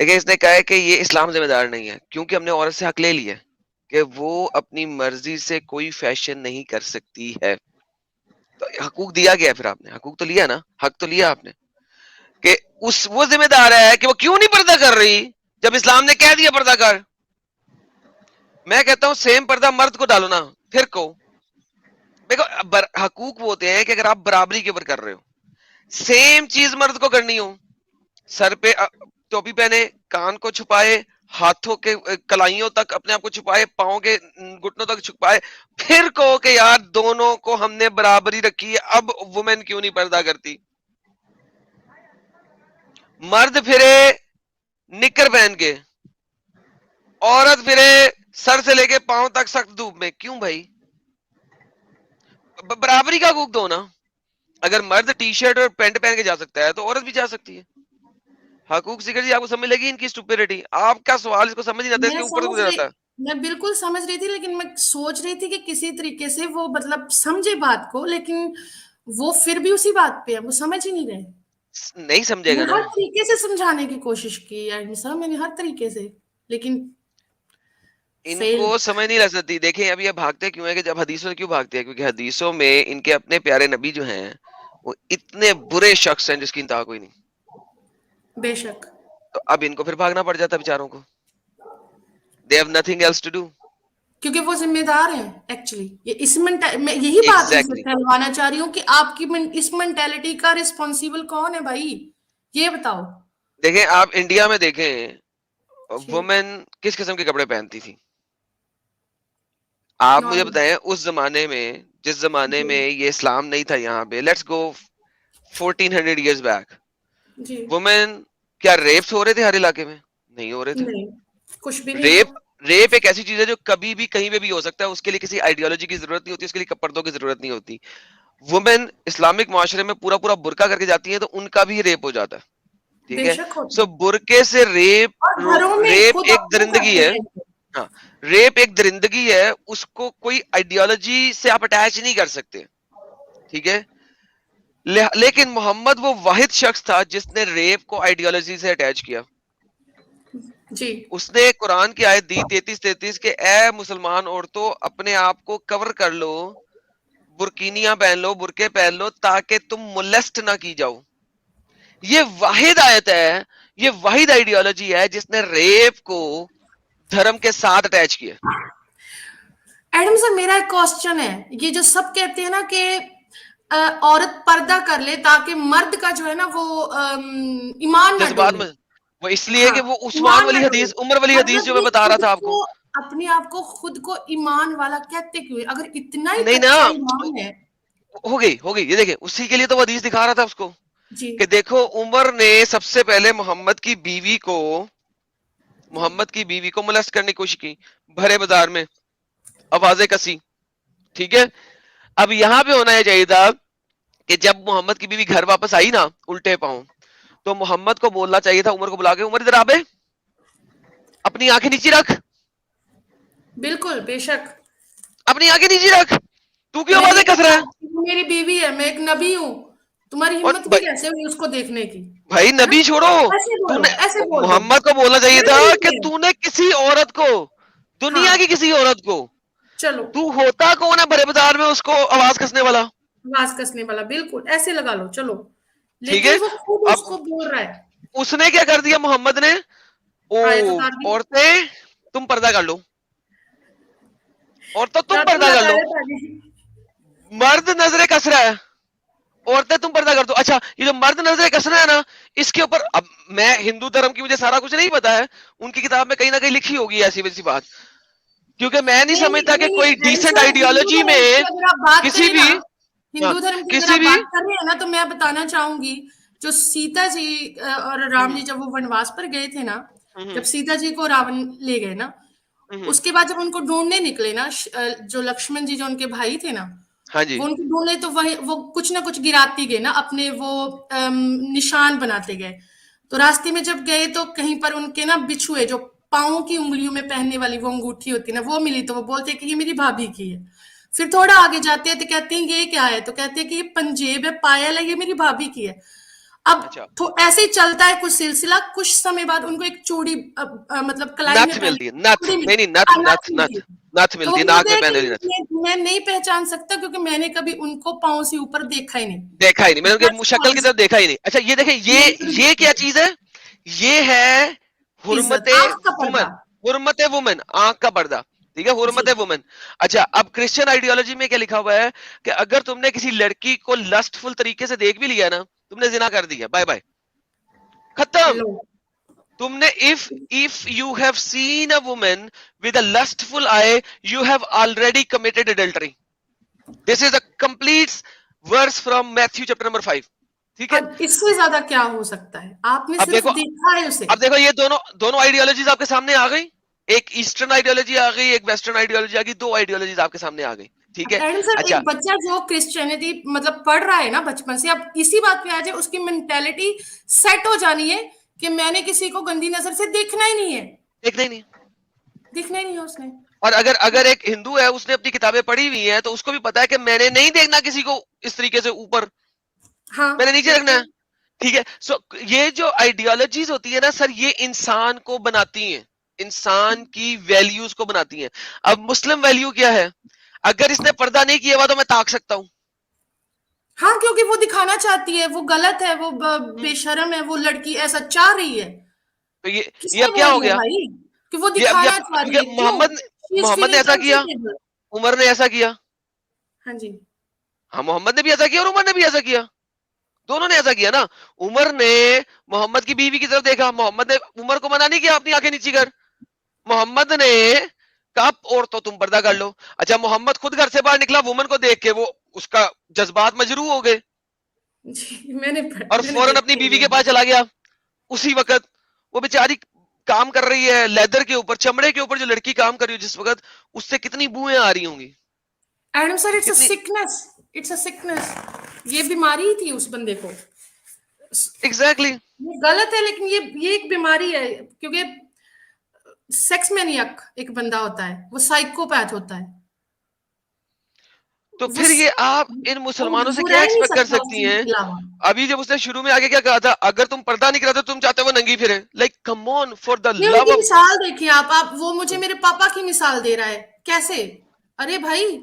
देखिए इसने कहा है कि ये इस्लाम जिम्मेदार नहीं है क्योंकि हमने औरत से हक ले लिया है कि वो अपनी मर्जी से कोई फैशन नहीं कर सकती है। तो हकूक दिया गया है, फिर आपने हकूक तो लिया ना, हक तो लिया आपने कि उस वो जिम्मेदार है कि वो क्यों नहीं पर्दा कर रही जब इस्लाम ने कह दिया पर्दा कर। मैं कहता हूं सेम पर्दा मर्द को डालो ना, फिर को देखो हकूक वो होते हैं कि अगर आप बराबरी के ऊपर कर रहे हो, सेम चीज मर्द को करनी हो, सर पे टोपी पहने, कान को छुपाए, हाथों के कलाइयों तक अपने आप को छुपाए, पाओ के घुटनों तक छुपाए, फिर कहो कि यार दोनों को हमने बराबरी रखी है, अब वुमेन क्यों नहीं पर्दा करती। मर्द फिरे निकर पहन के, औरत फिरे सर से लेके पांव तक सख्त धूप में, क्यों भाई। बराबरी का हकूक दो ना। अगर मर्द टी शर्ट और पैंट पहन के जा सकता है तो औरत भी जा सकती है। हकूक सिकर जी आपको समझ लगी इनकी स्टुपिडिटी। आपका सवाल इसको समझ नहीं आता, मैं इसके ऊपर समझ गुजर रही जाता है। मैं बिल्कुल समझ रही थी, लेकिन मैं सोच रही थी कि किसी तरीके से वो मतलब समझे बात को, लेकिन वो फिर भी उसी बात पे है, वो समझ ही नहीं रहे। नहीं मैं समझेगा ना। हर तरीके से समझाने की कोशिश की अहिंसा, मैंने हर तरीके से, लेकिन इनको फेल। समझ नहीं लग सकती। देखें अभी ये भागते क्यों है कि जब हदीसों से क्यों भागते हैं, क्योंकि हदीसों में इनके अपने प्यारे नबी जो हैं वो इतने बुरे शख्स हैं जिसकी इंतहा कोई नहीं। बेशक। तो अब इनको फिर भागना पड़ जाता है बेचारों को। They have nothing else to do. क्योंकि वो जिम्मेदार हैं एक्चुअली। ये इस मैं यही बात उनसे एग्जैक्टली। कहलवाना चाह रही हूँ कि आपकी इस मेंटेलिटी का रिस्पॉन्सिबल कौन है भाई, ये बताओ। देखें आप इंडिया में देखें, जी। वुमेन किस किस्म के कपड़े पहनती थी। आप मुझे नॉर्मल। बताएं उस जमाने में, जिस जमाने में जी। ये इस्लाम नहीं था यहाँ पे, लेट्स गो 1400 ईयर्स बैक, जी। वुमेन क्या रेप्स हो रहे थे हर इलाके में? नहीं हो रहे थे। नहीं, कुछ भी नहीं रेप, हुआ। रेप एक ऐसी चीज है जो कभी भी कहीं पे भी हो सकता है, उसके लिए किसी आइडियोलॉजी की जरूरत नहीं होती, उसके लिए पर्दों की जरूरत नहीं होती। वुमेन इस्लामिक माशरे में पूरा पूरा बुरका करके जाती है तो उनका भी रेप हो जाता है। ठीक है। बेशक होता सो है। बुरके से रेप, और घरों में रेप खुद एक अपने दरिंदगी करते है। हैं। हाँ, रेप एक दरिंदगी है, उसको कोई आइडियोलॉजी से आप अटैच नहीं कर सकते। ठीक है। लेकिन मोहम्मद वो वाहिद शख्स था जिसने रेप को आइडियोलॉजी से अटैच किया। जी। उसने कुरान की आयत दी 33-33 के ए मुसलमान औरतों अपने आप को कवर कर लो, बुरकीनियां पहन लो, बुरके पहन लो ताकि तुम मोलेस्ट ना की जाओ। ये वाहिद आयत है, ये वाहिद आइडियोलॉजी है जिसने रेप को धर्म के साथ अटैच किया। एडम सर, मेरा एक क्वेश्चन है। ये जो सब कहते हैं ना कि औरत पर्दा कर ले ताकि मर्द का जो है ना वो ईमान ना जज्बात डोले। में वो इसलिए हाँ, कि वो उस्मान ईमान ना वाली डोले। हदीस, उमर वाली हदीस मतलब जो मैं ये बता रहा खुद था आपको। को, अपने आप को खुद को ईमान वाला कहते क्यों है? अगर इतना ही नहीं ना, कच्चा ईमान है। हो गई ये देखे, उसी के लिए तो वो हदीस दिखा रहा था उसको जी। कि देखो उमर ने सबसे पहले मोहम्मद की बीवी को मोलेस्ट करने की कोशिश की, भरे बाजार में, आवाजें कसी। ठीक है। अब यहां पे होना चाहिए था कि जब मोहम्मद की बीवी घर वापस आई ना उल्टे पांव, तो मोहम्मद को बोलना चाहिए था, उमर को बुला के, उमर इधर आबे, अपनी आंखें नीचे रख, बिल्कुल बेशक। अपनी आंखें नीचे रख, तू क्यों मैं ये आवाजें कस रहा है। बताऊं कि वो मेरी बीवी है, मैं एक नबी हूं। तुम्हारी और हिम्मत भी कैसे हुई उसको देखने की? भाई है ना? नबी छोड़ो, ऐसे बोलो, तूने ऐसे बोल दो। मोहम्मद को बोलना चाहिए मेरे था दिल कि में है। तूने किसी औरत को, दुनिया की हाँ। किसी औरत को, चलो। तू होता कौन है भरे बाजार में उसको आवाज कसने वाला। आवाज कसने वाला, बिल्कुल ऐसे लगा लो, चलो। ठीक लेकिन है। वो खुद अब उसको बोल रहा है। उसने क्या कर दिया मोहम्मद ने, ओ आयत उतार दी। औरतें तुम पर्दा कर लो, औरतों तुम रातों पर्दा कर रात लो, आयत आ गई। मर्द नजरें कस रहा है, औरतें तुम पर्दा कर दो। अच्छा ये जो मर्द नजरें कसना है ना, इसके ऊपर अब मैं हिंदू धर्म की, मुझे सारा कुछ नहीं पता है, उनकी किताब में कहीं ना कहीं लिखी होगी ऐसी वैसी बात, क्योंकि मैं नहीं नहीं समझता कि नहीं, कोई Adam descent sir, Hindu ideology धर्म की में अगर आप बात किसी करें ना, भी, हाँ, हिंदू धर्म की अगर किसी आप भी, बात कर रहे हैं ना, तो मैं बताना चाहूंगी, जो सीता जी और राम जी हम्म, जब वो वनवास पर गए थे ना, जब हम्म, सीता जी को रावण ले गए ना, हम्म, उसके बाद जब उनको ढूंढने निकले ना, जो लक्ष्मण जी जो उनके भाई थे ना, हाँ वो जी, उनको ढूंढने तो वही वो कुछ ना कुछ गिराती गए ना, अपने वो निशान बनाते गए। तो रास्ते में जब गए तो कहीं पर उनके ना बिछुए, जो पाँव की उंगलियों में पहनने वाली वो अंगूठी होती है ना, वो मिली, तो वो बोलते हैं कि ये मेरी भाभी की है। फिर थोड़ा आगे जाते हैं तो कहते हैं ये क्या है, तो कहते हैं कि ये पंजेब है, पायल है, ये मेरी भाभी की है। अब अच्छा, तो ऐसे ही चलता है कुछ सिलसिला, कुछ समय बाद उनको एक चूड़ी मतलब कलाई में नथ पहन मिलती है, नथ, चूड़ी नहीं, मिलती नहीं, नथ, है, नथ नथ, मिलती नथ, है। नथ तो मिलती वो है, नाक बोलते में हैं पहनने कि वाली नथ। मैं नहीं पहचान सकता क्योंकि मैंने कभी उनको पाँव से ऊपर देखा ही नहीं। देखा ही नहीं, मैंने उनके That's शक्ल की honest. तरफ देखा ही नहीं। अच्छा, ये देखें, मैंने कभी ये देखा क्या नहीं। चीज है? ये है इज्जत, हुर्मते आँख का पर्दा। वुमन, हुर्मते वुमन, आंख का पर्दा, ठीक है, जी। हुर्मते वुमन। अच्छा, अब क्रिश्चियन आइडियोलॉजी में क्या लिखा हुआ है कि अगर तुमने किसी लड़की को लस्टफुल तरीके से देख भी लिया ना, तुमने जिना कर दिया, बाय बाय, खत्म। लो। तुमने if you have seen a woman with a lustful eye, you have already committed adultery. This is a complete verse from Matthew chapter number 5, ठीक है। अब इससे ज्यादा क्या हो सकता है? आपने अब सिर्फ देखो, देखा है उसे। अब देखो, ये दोनों दोनों आइडियोलॉजीज आपके सामने आ गई। एक ईस्टर्न आइडियोलॉजी आ गई, एक वेस्टर्न आइडियोलॉजी आ गई, दो आइडियोलॉजीज आपके सामने आ गई, ठीक अब है। एडम सर, अच्छा, एक बच्चा जो क्रिश्चियनिटी मतलब पढ़ रहा है ना बचपन से, अब इसी बात पे आ जाए, उसकी मेंटेलिटी सेट हो जानी है कि मैंने किसी को गंदी नजर से देखना ही नहीं है, देखना ही नहीं। देखना ही नहीं है उसने। और अगर अगर एक हिंदू है, उसने अपनी किताबें पढ़ी हुई हैं, तो उसको भी पता है कि मैंने नहीं देखना किसी को इस तरीके से ऊपर, हाँ, मैंने नीचे दैट्स रखना है, राइट। ठीक है। सो ये जो आइडियोलॉजीज होती है ना सर, ये इंसान को बनाती हैं, इंसान की वैल्यूज को बनाती हैं। अब मुस्लिम वैल्यू क्या है? अगर इसने पर्दा नहीं किया हुआ तो मैं ताक सकता हूं। हाँ, क्योंकि वो दिखाना चाहती है, वो गलत है, वो हम्म, बेशर्म है, वो लड़की ऐसा चाह रही है। तो ये किसने अब क्या बोल हो दिया गया? भाई कि वो ये दिखाना अब, चाह रही क्योंकि है? क्यों? शी इज मोहम्मद ने फीलिंग ऐसा किया, कंफर्टेबल। उमर ने ऐसा किया। हाँ जी। हाँ, मोहम्मद ने भी ऐसा किया और उमर ने भी ऐसा किया, दोनों ने ऐसा किया ना। उमर ने मोहम्मद की बीवी की तरफ देखा, मोहम्मद ने उमर को मना नहीं किया अपनी आंखें नीची कर। मोहम्मद ने कहा और तो तुम पर्दा कर लो। अच्छा, मोहम्मद खुद घर से बाहर निकला, वुमन को देख के वो, उसका जज्बात मजरू हो गए जी, और मैंने फौरन अपनी देखी है बीवी ये के पास बात। चला गया। उसी वक्त वो बेचारी काम कर रही है लेदर के ऊपर, चमड़े के ऊपर, जो लड़की काम कर रही है जिस वक्त, उससे कितनी बुएं आ रही होंगी, एडम सर, इट्स अ कितनी। Sickness, it's a sickness. ये बीमारी ही थी उस बंदे को। Exactly exactly। ये गलत है, लेकिन ये एक बीमारी है, क्योंकि सेक्स मैनियक एक बंदा होता है, वो साइकोपैथ होता है। तो वो फिर ये आप इन मुसलमानों से वो क्या रह नहीं एक्सपेक्ट कर सकता उस सकती चीज हैं? के अलावा। अभी जब उसने शुरू में आगे क्या कहा था, अगर तुम पर्दा नहीं कराते तुम चाहते हो नंगी फिरे, like come on, for the ये लव उनकी ऑफ। मिसाल देखिए आप वो मुझे मेरे पापा की मिसाल दे रहा है। कैसे? अरे भाई,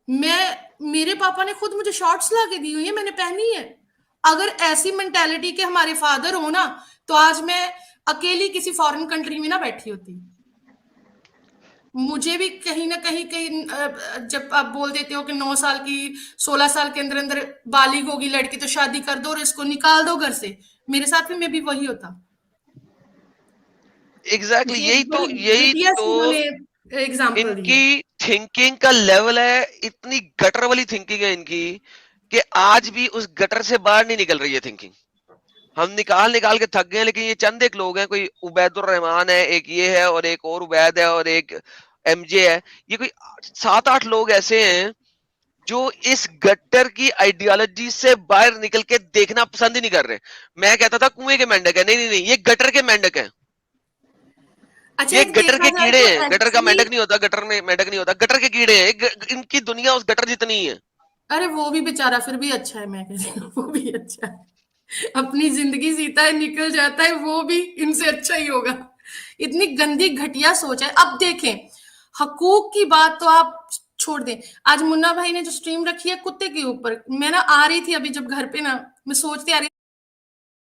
मेरे पापा ने खुद मुझे शॉर्ट्स ला के दी हुई है, मैंने पहनी है। अगर ऐसी मेंटेलिटी के हमारे फादर हो ना, तो आज मैं अकेली किसी फॉरेन कंट्री में ना बैठी होती। मुझे भी कहीं ना कहीं जब आप बोल देते हो कि 9 साल की, 16 साल के अंदर अंदर बालिग होगी लड़की तो शादी कर दो और इसको निकाल दो घर से, मेरे साथ भी मैं भी वही होता। एग्जैक्टली ये यही तो, बड़ी यही घटिया तो सी इन्होंने एग्जाम्पल दी है। इनकी थिंकिंग का लेवल है। इतनी गटर वाली थिंकिंग है इनकी कि आज भी उस गटर से बाहर नहीं निकल रही है थिंकिंग। हम निकाल निकाल के थक गए, लेकिन ये चंद एक लोग हैं, कोई उबैदुर रहमान है, एक ये है, और एक और उबैद है, और एक एमजे है। ये कोई 7-8 लोग ऐसे हैं जो इस गट्टर की आइडियोलॉजी से बाहर निकल के देखना पसंद ही नहीं कर रहे। मैं कहता था कुएं के मेंढक है, नहीं नहीं नहीं, ये गटर के मेंढक है। अच्छा, ये एक गटर देखा के जाए कीड़े तो हैं, गटर का एक्चुअली, मेंढक नहीं होता, गटर में मेंढक नहीं होता, गटर के कीड़े हैं। इनकी दुनिया उस गटर जितनी ही है। अरे वो भी बेचारा फिर भी अच्छा है, मैं कहती हूँ वो भी अच्छा है, अपनी जिंदगी जीता है, निकल जाता है, वो भी इनसे अच्छा ही होगा। इतनी गंदी घटिया सोच है। अब देखें, हकूक की बात तो आप छोड़ दें। आज मुन्ना भाई ने जो स्ट्रीम रखी है कुत्ते के ऊपर, मैं ना आ रही थी अभी जब घर पे ना, मैं सोचती आ रही